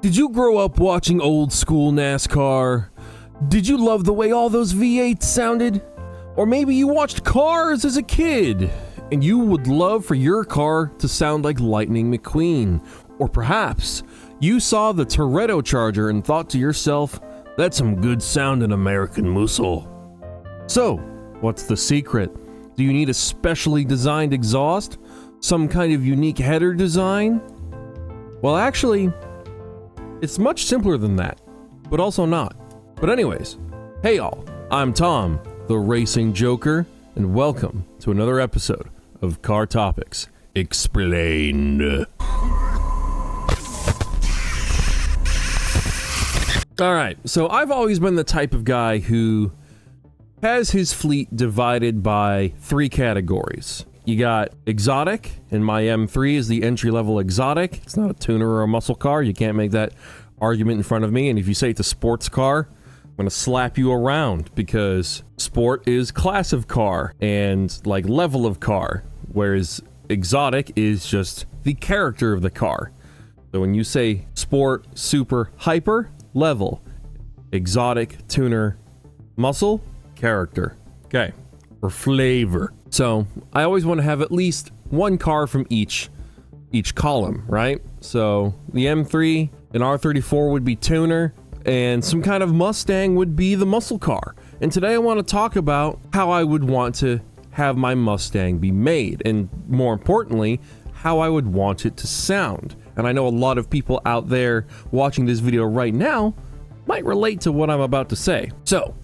Did you grow up watching old school NASCAR? Did you love the way all those V8s sounded? Or maybe you watched Cars as a kid, and you would love for your car to sound like Lightning McQueen. Or perhaps you saw the Toretto Charger and thought to yourself, that's some good sounding American muscle. So, what's the secret? Do you need a specially designed exhaust? Some kind of unique header design? Well, actually, it's much simpler than that, but also not. But anyways, hey y'all, I'm Tom, the Racing Joker, and welcome to another episode of Car Topics Explained. Alright, so I've always been the type of guy who has his fleet divided by three categories. You got exotic, and my M3 is the entry-level exotic. It's not a tuner or a muscle car. You can't make that argument in front of me. And if you say it's a sports car, I'm gonna slap you around, because sport is class of car and like level of car, whereas exotic is just the character of the car. So when you say sport, super, hyper, level, exotic, tuner, muscle, character. Okay, or flavor. So I always want to have at least one car from each column, right? So the M3 and R34 would be tuner, and some kind of Mustang would be the muscle car. And today I want to talk about how I would want to have my Mustang be made, and more importantly, how I would want it to sound. And I know a lot of people out there watching this video right now might relate to what I'm about to say. So,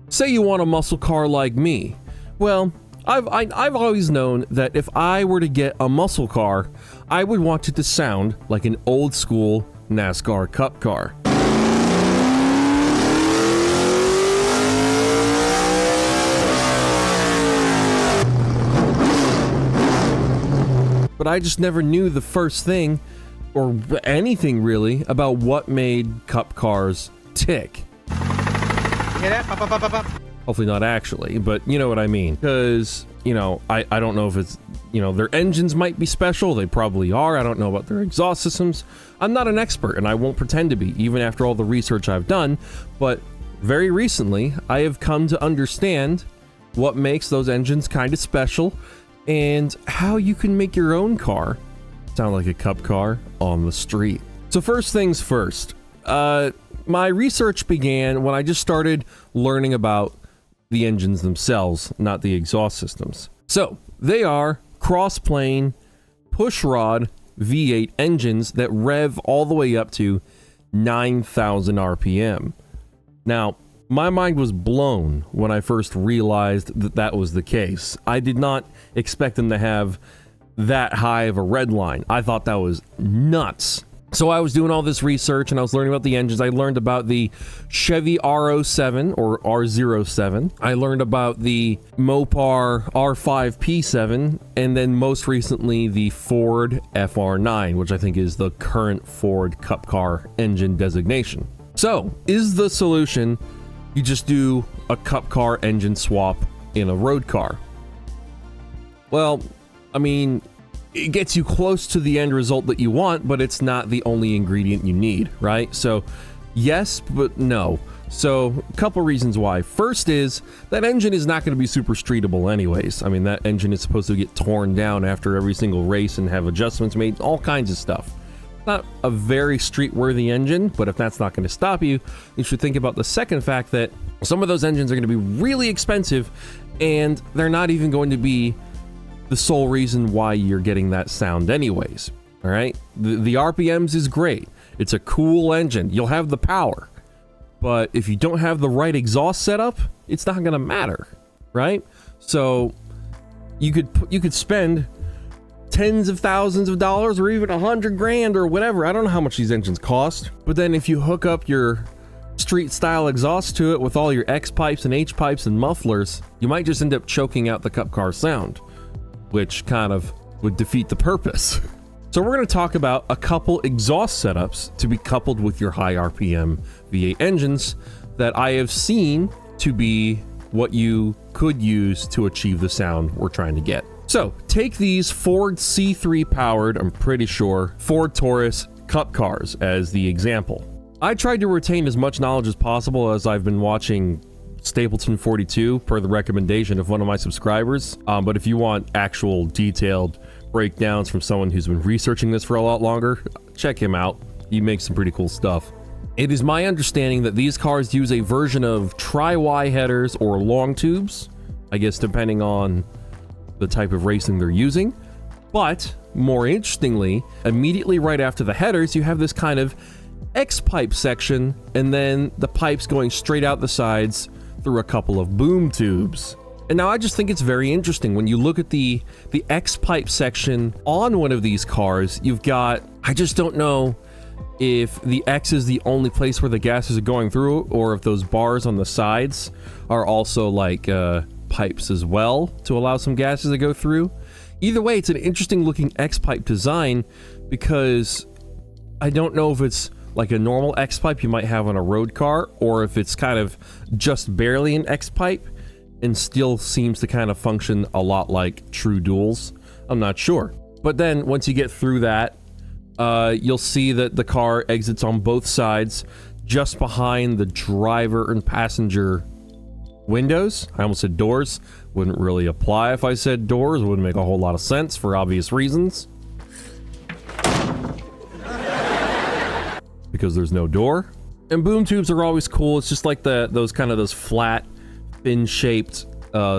say you want a muscle car like me. Well, I've always known that if I were to get a muscle car, I would want it to sound like an old school NASCAR Cup car. But I just never knew the first thing, or anything really, about what made Cup cars tick. Hopefully not actually, but you know what I mean. Because, you know, I don't know if it's, you know, their engines might be special. They probably are. I don't know about their exhaust systems. I'm not an expert, and I won't pretend to be, even after all the research I've done. But very recently, I have come to understand what makes those engines kind of special, and how you can make your own car sound like a Cup car on the street. So first things first, my research began when I just started learning about the engines themselves, not the exhaust systems. So they are cross-plane, pushrod V8 engines that rev all the way up to 9,000 RPM. Now, my mind was blown when I first realized that that was the case. I did not expect them to have that high of a red line. I thought that was nuts. So I was doing all this research and I was learning about the engines. I learned about the Chevy R07 or R07. I learned about the Mopar R5P7, and then most recently the Ford FR9, which I think is the current Ford Cup car engine designation. So, is the solution you just do a Cup car engine swap in a road car? Well, I mean, it gets you close to the end result that you want, but it's not the only ingredient you need, right? So, yes, but no. So, a couple reasons why. First is, that engine is not going to be super streetable anyways. I mean, that engine is supposed to get torn down after every single race and have adjustments made, all kinds of stuff. Not a very street-worthy engine, but if that's not going to stop you, you should think about the second fact that some of those engines are going to be really expensive, and they're not even going to be the sole reason why you're getting that sound anyways. All right, the RPMs is great. It's a cool engine. You'll have the power, but if you don't have the right exhaust setup, it's not going to matter, right? So you could spend tens of thousands of dollars or even $100,000 or whatever. I don't know how much these engines cost, but then if you hook up your street style exhaust to it with all your X pipes and H pipes and mufflers, you might just end up choking out the Cup car sound, which kind of would defeat the purpose. So we're going to talk about a couple exhaust setups to be coupled with your high RPM V8 engines that I have seen to be what you could use to achieve the sound we're trying to get. So take these Ford C3 powered, I'm pretty sure, Ford Taurus Cup cars as the example. I tried to retain as much knowledge as possible as I've been watching Stapleton 42 per the recommendation of one of my subscribers. But if you want actual detailed breakdowns from someone who's been researching this for a lot longer, check him out. He makes some pretty cool stuff. It is my understanding that these cars use a version of tri-Y headers or long tubes, I guess depending on the type of racing they're using. But more interestingly, immediately right after the headers, you have this kind of X-pipe section, and then the pipes going straight out the sides through a couple of boom tubes. And now I just think it's very interesting when you look at the X-pipe section on one of these cars. You've got, I just don't know if the X is the only place where the gases are going through, or if those bars on the sides are also like pipes as well to allow some gases to go through. Either way, it's an interesting looking X-pipe design, because I don't know if it's like a normal X-pipe you might have on a road car, or if it's kind of just barely an X-pipe and still seems to kind of function a lot like true duals. I'm not sure. But then once you get through that, you'll see that the car exits on both sides just behind the driver and passenger windows. I almost said doors. Wouldn't really apply if I said doors. Wouldn't make a whole lot of sense for obvious reasons. Because there's no door. And boom tubes are always cool. It's just like those flat, fin-shaped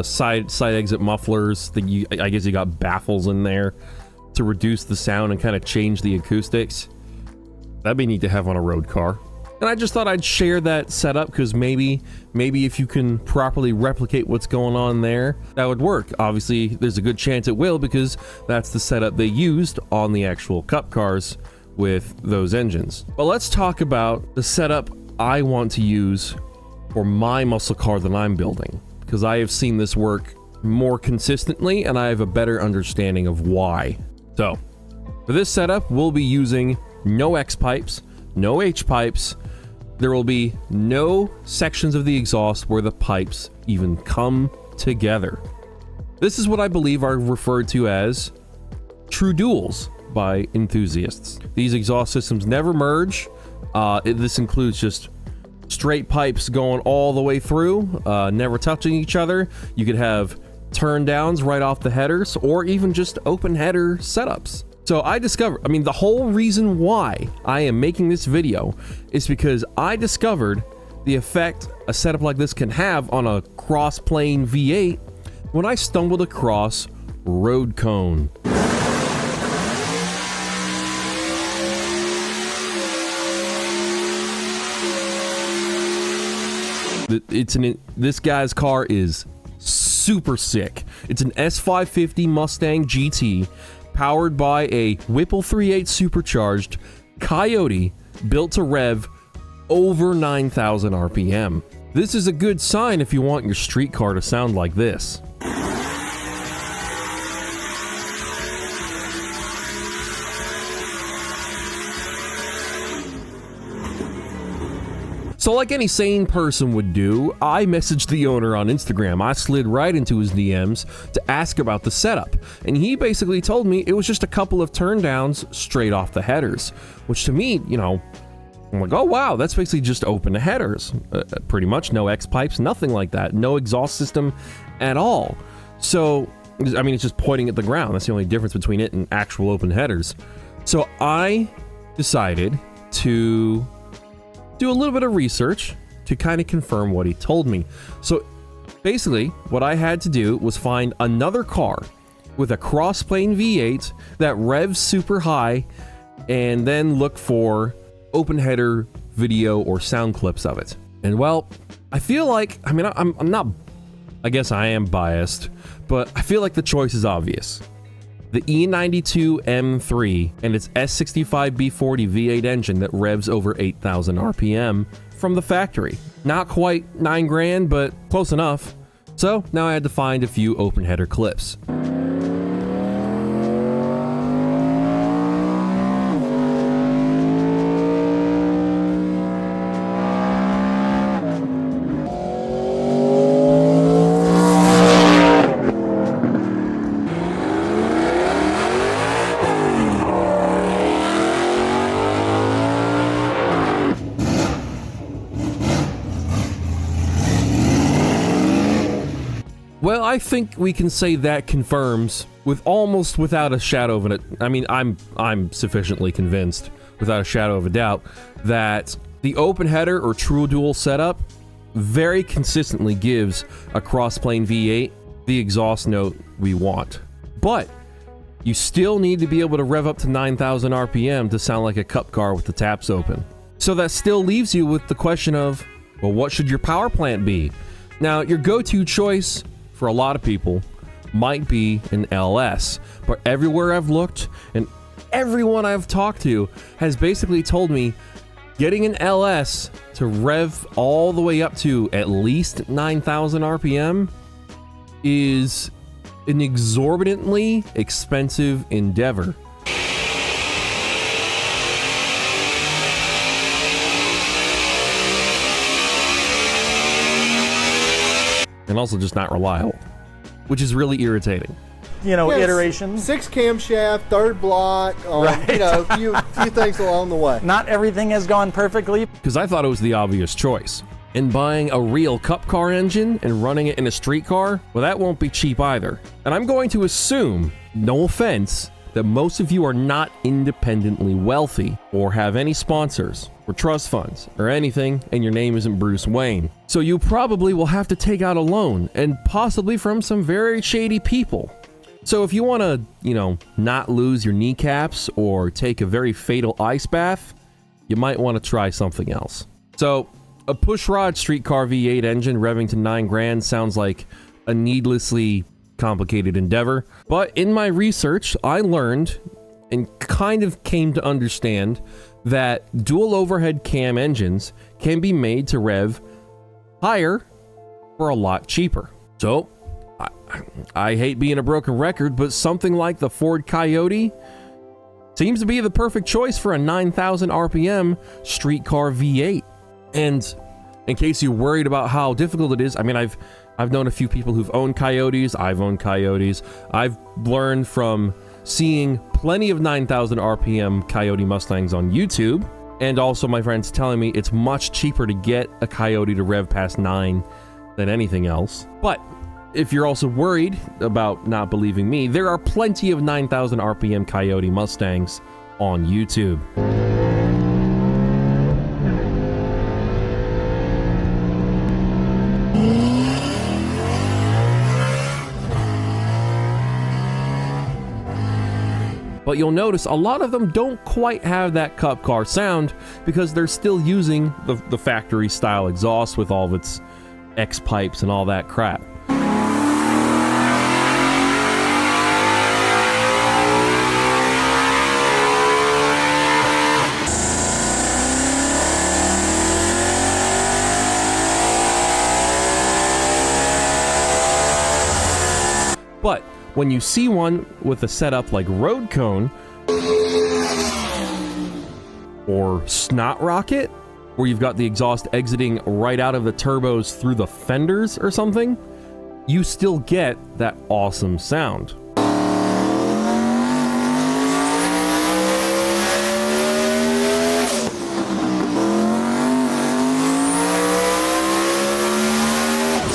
side exit mufflers that I guess you got baffles in there to reduce the sound and kind of change the acoustics. That'd be neat to have on a road car. And I just thought I'd share that setup because maybe if you can properly replicate what's going on there, that would work. Obviously, there's a good chance it will, because that's the setup they used on the actual Cup cars with those engines. But let's talk about the setup I want to use for my muscle car that I'm building, because I have seen this work more consistently and I have a better understanding of why. So, for this setup, we'll be using no X pipes, no H pipes. There will be no sections of the exhaust where the pipes even come together. This is what I believe are referred to as true duals by enthusiasts. These exhaust systems never merge. This includes just straight pipes going all the way through, never touching each other. You could have turn downs right off the headers, or even just open header setups. So the whole reason why I am making this video is because I discovered the effect a setup like this can have on a cross-plane V8 when I stumbled across Road Cone. This guy's car is super sick. It's an S550 Mustang GT powered by a Whipple 3.8 supercharged Coyote built to rev over 9,000 RPM. This is a good sign if you want your street car to sound like this. So like any sane person would do, I messaged the owner on Instagram. I slid right into his DMs to ask about the setup, and he basically told me it was just a couple of turn downs straight off the headers, which to me, I'm like, oh wow, that's basically just open headers. Pretty much no X pipes, nothing like that, no exhaust system at all. So, it's just pointing at the ground. That's the only difference between it and actual open headers. So I decided to do a little bit of research to kind of confirm what he told me. So basically what I had to do was find another car with a cross-plane V8 that revs super high, and then look for open header video or sound clips of it. And well, I feel like, I'm not, I guess I am biased, but I feel like the choice is obvious. The E92 M3 and its S65B40 V8 engine that revs over 8,000 RPM from the factory. Not quite $9,000, but close enough. So now I had to find a few open header clips. Well, I think we can say that confirms with almost without a shadow of it. I mean, I'm sufficiently convinced without a shadow of a doubt that the open header or true dual setup very consistently gives a cross-plane V8 the exhaust note we want. But you still need to be able to rev up to 9,000 RPM to sound like a Cup car with the taps open. So that still leaves you with the question of, well, what should your power plant be? Now, your go-to choice for a lot of people might be an LS, but everywhere I've looked and everyone I've talked to has basically told me getting an LS to rev all the way up to at least 9,000 RPM is an exorbitantly expensive endeavor. And also just not reliable, which is really irritating. You know, Yes, iterations. 6 camshaft, third block, Right. you know, a few things along the way. Not everything has gone perfectly. Because I thought it was the obvious choice. And buying a real Cup car engine and running it in a street car, well, that won't be cheap either. And I'm going to assume, no offense, that most of you are not independently wealthy or have any sponsors or trust funds or anything, and your name isn't Bruce Wayne. So you probably will have to take out a loan, and possibly from some very shady people. So if you want to, you know, not lose your kneecaps or take a very fatal ice bath, you might want to try something else. So a pushrod streetcar V8 engine revving to 9 grand sounds like a needlessly complicated endeavor. But in my research, I learned and kind of came to understand that dual overhead cam engines can be made to rev higher for a lot cheaper. So I hate being a broken record, but something like the Ford Coyote seems to be the perfect choice for a 9,000 RPM streetcar V8. And in case you're worried about how difficult it is, I mean, I've known a few people who've owned Coyotes. I've owned Coyotes. I've learned from seeing plenty of 9,000 RPM Coyote Mustangs on YouTube, and also my friends telling me it's much cheaper to get a Coyote to rev past 9 than anything else. But if you're also worried about not believing me, there are plenty of 9,000 RPM Coyote Mustangs on YouTube. But you'll notice a lot of them don't quite have that Cup car sound because they're still using the factory style exhaust with all of its X pipes and all that crap. But when you see one with a setup like Road Cone or Snot Rocket, where you've got the exhaust exiting right out of the turbos through the fenders or something, you still get that awesome sound.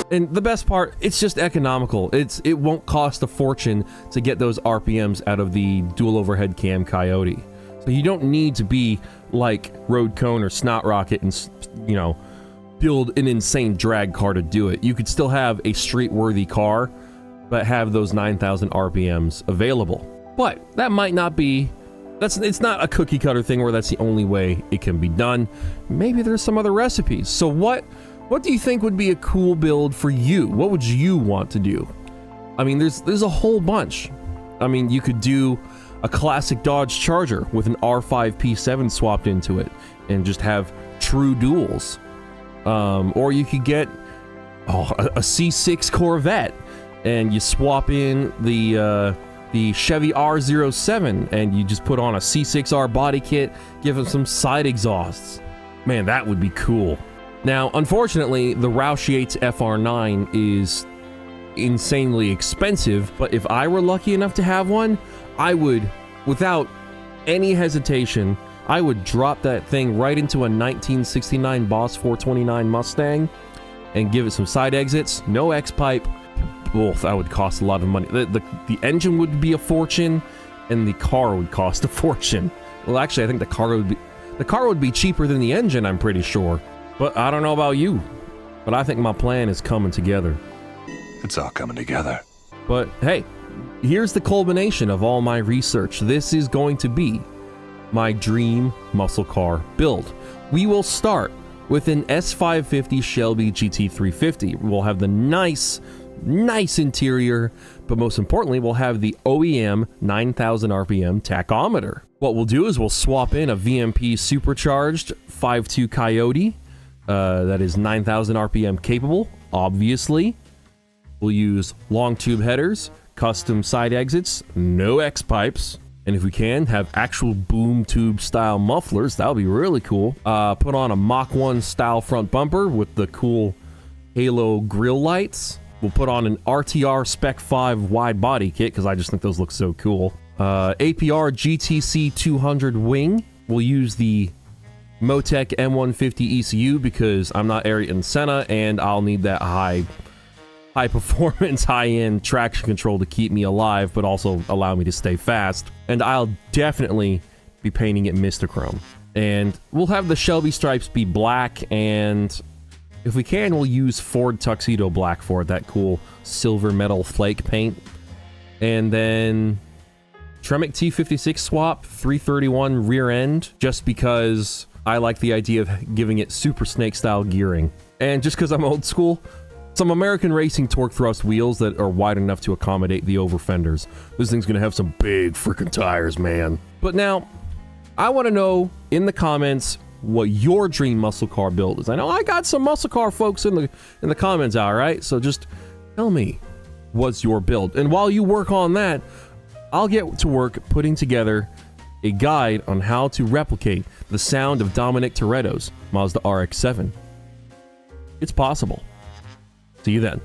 And the best part, it's just economical. It won't cost a fortune to get those RPMs out of the dual overhead cam Coyote. So you don't need to be like Road Cone or Snot Rocket and, you know, build an insane drag car to do it. You could still have a street-worthy car, but have those 9,000 RPMs available. But that might not be... It's not a cookie-cutter thing where that's the only way it can be done. Maybe there's some other recipes. So what do you think would be a cool build for you? What would you want to do? I mean, there's a whole bunch. I mean, you could do a classic Dodge Charger with an R5 P7 swapped into it and just have true duals. Or you could get a C6 Corvette and you swap in the Chevy R07 and you just put on a C6R body kit, give it some side exhausts. Man, that would be cool. Now, unfortunately, the Roush Yates FR9 is insanely expensive, but if I were lucky enough to have one, I would, without any hesitation, I would drop that thing right into a 1969 Boss 429 Mustang and give it some side exits, no X-pipe, both, that would cost a lot of money. The engine would be a fortune, and the car would cost a fortune. Well, actually, I think the car would be cheaper than the engine, I'm pretty sure. But I don't know about you, but I think my plan is coming together. It's all coming together. But hey, here's the culmination of all my research. This is going to be my dream muscle car build. We will start with an S550 Shelby GT350. We'll have the nice interior, but most importantly, we'll have the OEM 9,000 RPM tachometer. What we'll do is we'll swap in a VMP supercharged 5.2 Coyote that is 9,000 RPM capable, obviously. We'll use long tube headers, custom side exits, no X-pipes, and if we can, have actual boom tube style mufflers. That would be really cool. Put on a Mach 1 style front bumper with the cool halo grille lights. We'll put on an RTR Spec 5 wide body kit because I just think those look so cool. APR GTC 200 wing. We'll use the Motec M150 ECU because I'm not Ayrton Senna and I'll need that high performance, high-end traction control to keep me alive, but also allow me to stay fast. And I'll definitely be painting it Mr. Chrome. And we'll have the Shelby stripes be black, and if we can, we'll use Ford Tuxedo Black for it, that cool silver metal flake paint. And then Tremec T56 swap, 331 rear end, just because I like the idea of giving it Super Snake style gearing. And just because I'm old school, some American Racing torque thrust wheels that are wide enough to accommodate the over fenders. This thing's gonna have some big freaking tires, man. But now, I want to know in the comments what your dream muscle car build is. I know I got some muscle car folks in the comments, all right? So just tell me what's your build. And while you work on that, I'll get to work putting together a guide on how to replicate the sound of Dominic Toretto's Mazda RX-7. It's possible. See you then.